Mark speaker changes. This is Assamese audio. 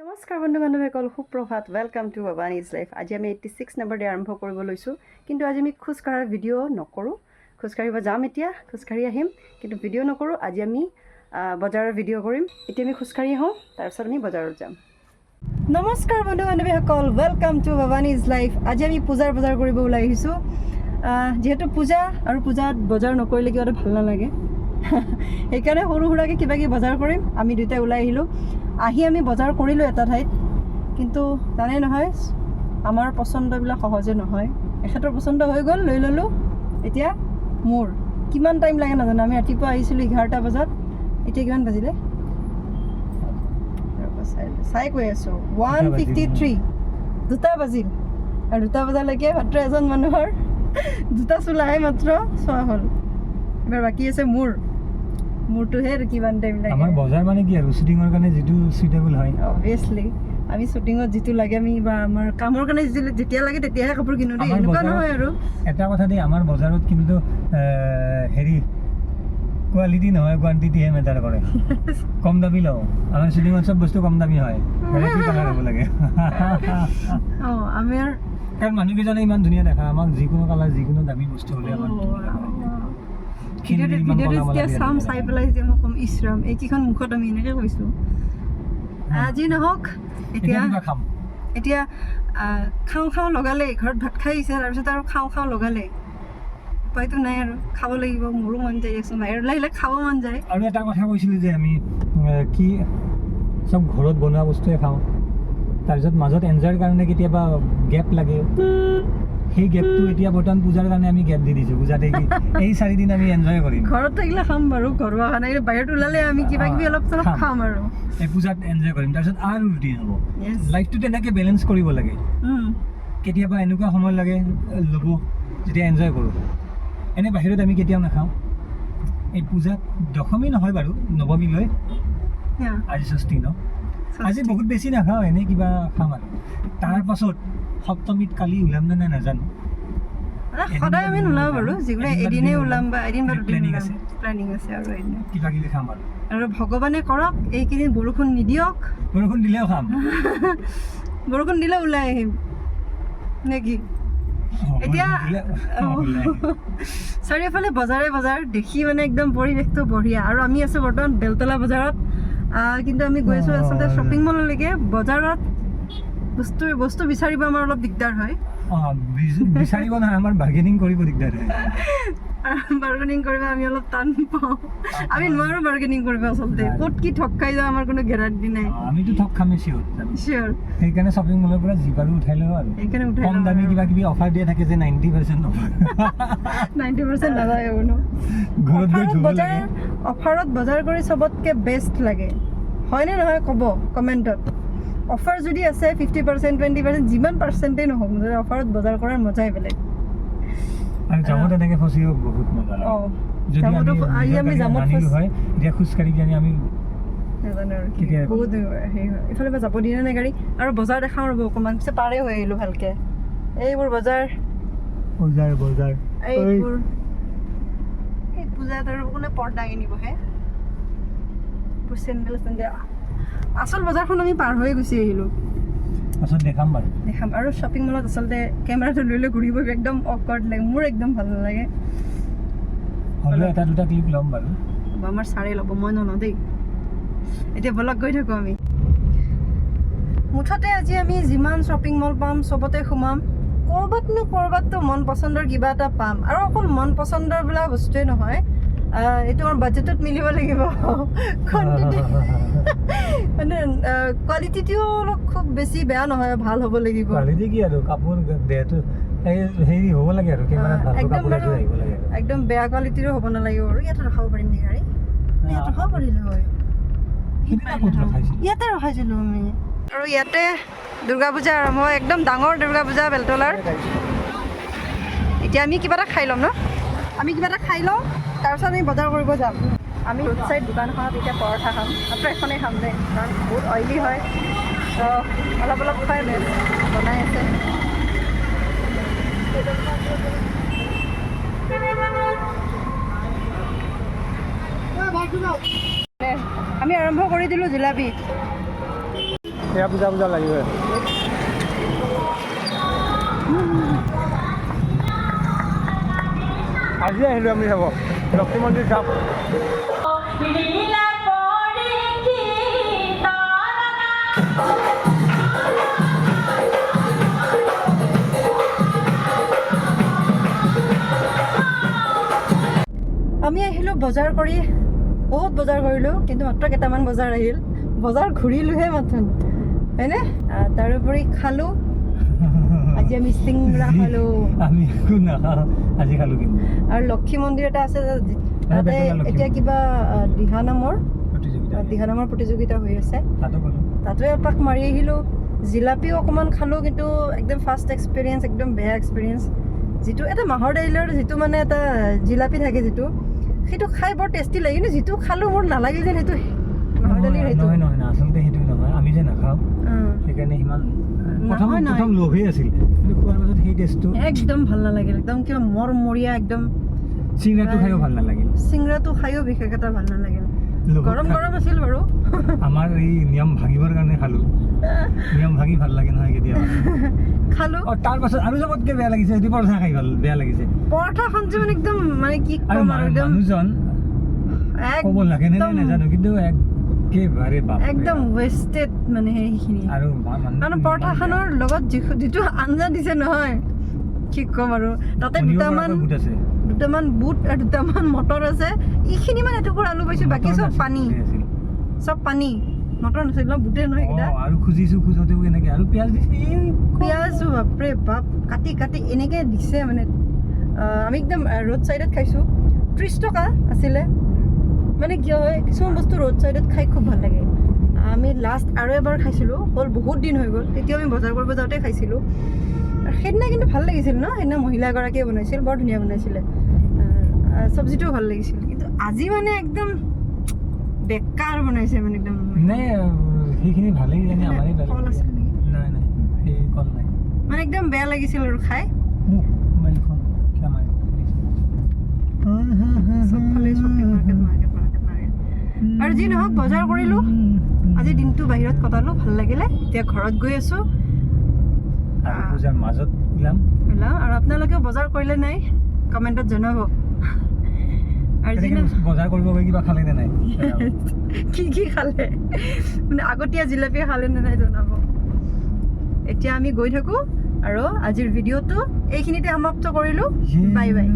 Speaker 1: নমস্কাৰ বন্ধু বান্ধৱীসকল, সুপ্ৰভাত। Welcome to Babani's life. আজি আমি 86 নম্বৰ ডে আৰম্ভ কৰিব লৈছোঁ, কিন্তু আজি আমি খোজকাঢ়াৰ ভিডিঅ' নকৰোঁ। খোজকাঢ়িব যাম, এতিয়া খোজকাঢ়ি আহিম, কিন্তু ভিডিঅ' নকৰোঁ। আজি আমি বজাৰৰ ভিডিঅ' কৰিম। এতিয়া আমি খোজকাঢ়ি আহোঁ, তাৰপিছত আমি বজাৰত যাম। নমস্কাৰ বন্ধু বান্ধৱীসকল, ৱেলকাম টু বাবানীজ লাইফ। আজি আমি পূজাৰ বজাৰ কৰিব ওলাই আহিছোঁ। যিহেতু পূজা আৰু পূজাত বজাৰ নকৰিলে কিবা এটা ভাল নালাগে, সেইকাৰণে সৰু সুৰাকৈ কিবা কিবি বজাৰ কৰিম। আমি দুয়োটাই ওলাই আহিলোঁ। আহি আমি বজাৰ কৰিলোঁ এটা ঠাইত, কিন্তু জানেই নহয় আমাৰ পচন্দবিলাক সহজে নহয়। এখেতৰ পচন্দ হৈ গ'ল, লৈ ল'লোঁ। এতিয়া মোৰ কিমান টাইম লাগে নাজানো। আমি ৰাতিপুৱা আহিছিলোঁ 11টা বজাত, এতিয়া কিমান বাজিলে চাই কৈ আছোঁ 1:53। 2টা বাজিল, আৰু 2টা বজালৈকে মাত্ৰ এজন মানুহৰ 2টা চোলাহে মাত্ৰ চোৱা হ'ল। এবাৰ বাকী আছে মোৰটোহে আৰু কিমান টাইম লাগে।
Speaker 2: আমাৰ বজাৰ মানে কি আৰু শ্বুটিঙৰ কাৰণে যিটো সুইটেবল হয়,
Speaker 1: অবভিয়াছলি আমি শ্বুটিঙত যিটো লাগে, আমি বা আমাৰ কামৰ কাৰণে যেতিয়া লাগে তেতিয়াহে কাপোৰ কিনো দেই, এনেকুৱা নহয়। আৰু
Speaker 2: এটা কথা দেই, আমাৰ বজাৰত কিন্তু হেৰি কোৱালিটি নহয়, কোৱান্টিটিহে মেটাৰ কৰে। কম দামী লওঁ, আমাৰ শ্বুটিঙত চব বস্তু কম দামী হয়, ভেৰাইটি কালাৰ হ'ব লাগে।
Speaker 1: আমাৰ
Speaker 2: কাৰণ মানুহকেইজনে ইমান ধুনীয়া দেখা, আমাক যিকোনো কালাৰ যিকোনো দামী বস্তু হ'লে আমাৰ
Speaker 1: চাম, চাই পেলাই যেতিয়া মই ক'ম ইছৰাম এইকেইখন মুখত আমি এনেকৈ কৈছোঁ। আজি নহওক, এতিয়া খাওঁ লগালে, ঘৰত ভাত খাই আহিছে, তাৰপিছত আৰু খাওঁ লগালে, উপায়তো নাই আৰু খাব লাগিব। মোৰো মন যায় দিয়কচোন, বাহিৰত আহিলে খাব মন যায়।
Speaker 2: আৰু এটা কথা কৈছিলোঁ যে আমি কি চব ঘৰত বনোৱা বস্তুৱে খাওঁ, তাৰপিছত মাজত এনজয়ৰ কাৰণে কেতিয়াবা গেপ লাগে। সেই গেপটো এতিয়া বৰ্তমান পূজাৰ কাৰণে আমি গেপ দি দিছোঁ, পূজাতে এই 4 দিন আমি এনজয় কৰিম।
Speaker 1: ঘৰত থাকিলে খাম বাৰু, ঘৰুৱা খানা, বাহিৰত ওলালে আমি কিবা কিবি অলপ চলপ খাম আৰু
Speaker 2: এই পূজাত এনজয় কৰিম। তাৰপিছত আৰু ৰুটিন হ'ব। লাইফটো তেনেকৈ বেলেঞ্চ কৰিব লাগে। কেতিয়াবা এনেকুৱা সময় লাগে ল'ব যেতিয়া এনজয় কৰোঁ। এনে বাহিৰত আমি কেতিয়াও নাখাওঁ। এই পূজাত দশমী নহয় বাৰু, নৱমীলৈ, আজি ষষ্ঠী ন, আজি বহুত বেছি নাখাওঁ, এনেই কিবা খাম আৰু তাৰ পাছত সপ্তমীত কালি ওলাম নে নাই নাজানো।
Speaker 1: সদায় আমি নোলাওঁ বাৰু, যিকোনো এদিনেই ওলাম বা এদিন বা দুদিন
Speaker 2: প্লেনিং
Speaker 1: আছে আৰু এদিন
Speaker 2: কিবা কিবি খাম
Speaker 1: আৰু ভগৱানে কৰক এইকেইদিন বৰষুণ নিদিয়ক।
Speaker 2: বৰষুণ দিলেও খাম,
Speaker 1: বৰষুণ দিলে ওলাই আহিম নেকি। এতিয়া চাৰিওফালে বজাৰ দেখি মানে একদম পৰিৱেশটো বঢ়িয়া। আৰু আমি আছোঁ বৰ্তমান বেলতলা বজাৰত, কিন্তু আমি গৈ আছোঁ আচলতে শ্বপিং মললৈকে। বজাৰত বস্তু বিচাৰিব আমাৰ অলপ দিগদাৰ হয়।
Speaker 2: বিচাৰিব নহয়, আমাৰ বাৰ্গেনিং কৰিব দিগদাৰ হয়।
Speaker 1: বাৰ্গেনিং কৰিব আমি অলপ টান পাওঁ, আমি নোৱাৰোঁ বাৰ্গেনিং কৰিব। আচলতে ক'ত কি ঠগ খাই যাওঁ আমাৰ কোনো গেৰাণ্টি নাই।
Speaker 2: আমিতো ঠগ খামেই চিয়'ৰ। সেইকাৰণে শ্বপিং মলৰ পৰা যি পাৰোঁ উঠাই লওঁ আৰু কম দামী কিবা কিবি অফাৰ দিয়া থাকে যে 90% অফাৰ। 90%
Speaker 1: নাযায় কোনো অফাৰত বজাৰ কৰি চবতকৈ বেষ্ট লাগে, হয়নে নহয় ক'ব কমেণ্টত। অফাৰ যদি আছে 50%, 20%, যিমান পাৰ্চেণ্টেই নহওক, অফাৰত বজাৰ কৰাৰ মজাই বেলেগ।
Speaker 2: আৰু জামত এনেকৈ ফচিও বহুত মজা লাগে। আমি জামত হয়, এতিয়া খোজকাঢ়ি কিনে আমি নাজানো আৰু বহুত হেৰি হয়।
Speaker 1: ইফালে পৰা যাব দিয়ে নাই গাড়ী। আৰু বজাৰ দেখাওঁ ৰ'ব অকণমান, পিছত পাৰে হৈ আহিলোঁ ভালকৈ। এইবোৰ বজাৰ এইবোৰ এই পূজাত আৰু কোনে পৰ্দা কিনিবহে, চেণ্ডেল আচল বজাৰখন আমি পাৰ হৈ গুচি আহিলোঁ।
Speaker 2: দেখাম
Speaker 1: আৰু শ্বপিং মলত আচলতে কেমেৰাটো লৈ ঘূৰিব একদম অকৱাৰ্ড লাগে, মোৰ একদম ভাল নালাগে।
Speaker 2: এটা দুটা ক্লিপ ল'ম বাৰু,
Speaker 1: আমাৰ ছাৰে ল'ব, মই নলওঁ দেই। এতিয়া বলক গৈ থাকোঁ আমি। মুঠতে আজি আমি যিমান শ্বপিং মল পাম চবতে সোমাম, ক'ৰবাততো মন পচন্দৰ কিবা এটা পাম। আৰু অকল মন পচন্দৰ বোলা বস্তুৱে নহয়, এইটো আমাৰ বাজেটত মিলিব লাগিব। মানে কোৱালিটিটোও অলপ খুব বেছি বেয়া নহয়, ভাল হ'ব লাগিব।
Speaker 2: কোৱালিটি কি আৰু কাপোৰ দেহটো হেৰি হ'ব লাগে আৰু
Speaker 1: একদম বেয়া কোৱালিটিৰো হ'ব নালাগিব। আৰু ইয়াতে ৰখাব পাৰিম নেকি গাড়ী? ইয়াতে ৰখাব পাৰিলে হয়, ইয়াতে ৰখাইছিলোঁ আমি। আৰু ইয়াতে দুৰ্গা পূজা আৰম্ভ হয়, একদম ডাঙৰ দুৰ্গা পূজা বেলতলাৰ। এতিয়া আমি কিবা এটা খাই ল'ম ন, তাৰপিছত আমি বজাৰ কৰিব যাম। আমি ৰোড চাইড দোকান এখনত এতিয়া পৰঠা খাম, মাত্ৰ এখনেই খাম দেই, কাৰণ বহুত অইলি হয়, তো অলপ খাই বনাই আছে। আমি আৰম্ভ কৰি দিলোঁ জিলাপি।
Speaker 2: এয়া পূজা পূজা লাগিব আজি আহিলোঁ আমি চাব লক্ষ্মী মন্দিৰ যাম
Speaker 1: আমি আহিলোঁ বজাৰ কৰি বহুত বজাৰ কৰিলোঁ কিন্তু মাত্ৰ কেইটামান বজাৰ আহিল বজাৰ ঘূৰিলোঁহে মাথোন হয়নে তাৰোপৰি খালোঁ আজি আমি চিংৰা খালোঁ
Speaker 2: আমি একো নাখাওঁ আজি খালোঁ কিন্তু
Speaker 1: আৰু লক্ষী মন্দিৰ এটা আছে তাতে এতিয়া কিবা দিহানামৰ প্ৰতিযোগিতা হৈ আছে তাতো এপাক মাৰি আহিলোঁ জিলাপিও অকণমান খালোঁ কিন্তু একদম ফাৰ্ষ্ট এক্সপিৰিয়েঞ্চ একদম বেয়া এক্সপিৰিয়েঞ্চ যিটো এটা মাহৰ দাইলৰ যিটো মানে এটা জিলাপি থাকে যিটো সেইটো খাই বৰ টেষ্টি লাগে কিন্তু যিটো খালোঁ মোৰ নালাগিল যেন সেইটো মাহৰ দালিৰ সেইটো
Speaker 2: নহয় আচলতে সেইটো নহয় আমি যে নাখাওঁ সেইকাৰণে সিমান প্ৰথম লোভেই আছিল কিন্তু খোৱাৰ পাছত সেই টেষ্টটো
Speaker 1: একদম ভাল নালাগিল একদম কিবা মৰমৰীয়া একদম
Speaker 2: চিংৰাটো খায়ো ভাল নালাগিল
Speaker 1: চিংৰাটো খায়ো বিশেষ এটা ভাল নালাগিল গৰম আছিল বাৰু
Speaker 2: আমাৰ এই নিয়ম ভাঙিবৰ কাৰণে খালোঁ নিয়ম ভাঙি ভাল লাগে নহয় কেতিয়াবা
Speaker 1: খালোঁ
Speaker 2: তাৰ পাছত আৰু চবতকৈ বেয়া লাগিছে সেইটো পৰঠা খাই ভাল বেয়া লাগিছে
Speaker 1: পৰঠাখন যে মানে একদম মানে কি ক'ম আৰু একদম
Speaker 2: মানুহজন ক'ব লাগে নে নাজানো কিন্তু একেবাৰে
Speaker 1: একদম ৱেষ্টেড মানে সেইখিনি
Speaker 2: আৰু
Speaker 1: কাৰণ পৰঠাখনৰ লগত যিটো আঞ্জা দিছে নহয় কি ক'ম আৰু তাতে দুটামান বুট আৰু দুটামান মটৰ আছে এইখিনি মানে এটুকুৰা আলু পাইছোঁ বাকী চব পানী মটৰ নাছিল ন বুটে নহয় এইকেইটা
Speaker 2: আৰু খোজোতেও এনেকৈ আৰু
Speaker 1: পিঁয়াজো বাপৰে বাপ কাটি এনেকৈ দিছে মানে আমি একদম ৰোড ছাইডত খাইছোঁ 30 টকা আছিলে মানে কি হয় কিছুমান বস্তু ৰোড ছাইডত খাই খুব ভাল লাগে আমি লাষ্ট আৰু এবাৰ খাইছিলোঁ হ'ল বহুত দিন হৈ গ'ল তেতিয়া আমি বজাৰ কৰিব যাওঁতে খাইছিলোঁ আৰু সেইদিনা কিন্তু ভাল লাগিছিল ন সেইদিনা মহিলা এগৰাকীয়ে বনাইছিল বৰ ধুনীয়া বনাইছিলে চব্জিটোও ভাল লাগিছিল কিন্তু আজি মানে একদম বেকাৰ বনাইছে মানে একদম
Speaker 2: সেইখিনি ভালেই জানি আমাৰেই
Speaker 1: কল আছিল নেকি
Speaker 2: নাই সেই কল নাই
Speaker 1: মানে একদম বেয়া লাগিছিল আৰু খাই আৰু যি নহওক বজাৰ কৰিলোঁ আজি দিনটো বাহিৰত কটালোঁ ভাল লাগিলে এতিয়া ঘৰত গৈ আছোঁ
Speaker 2: পূজাৰ মাজত ওলাম
Speaker 1: আৰু আপোনালোকেও বজাৰ কৰিলে নাই কমেণ্টত জনাব আৰু যি
Speaker 2: বজাৰ কৰিব গৈ কিবা খালে নে নাই
Speaker 1: কি খালে মানে আগতীয়া জিলাপি খালে নে নাই জনাব এতিয়া আমি গৈ থাকোঁ আৰু আজিৰ ভিডিঅ'টো এইখিনিতে সমাপ্ত কৰিলোঁ বাই বাই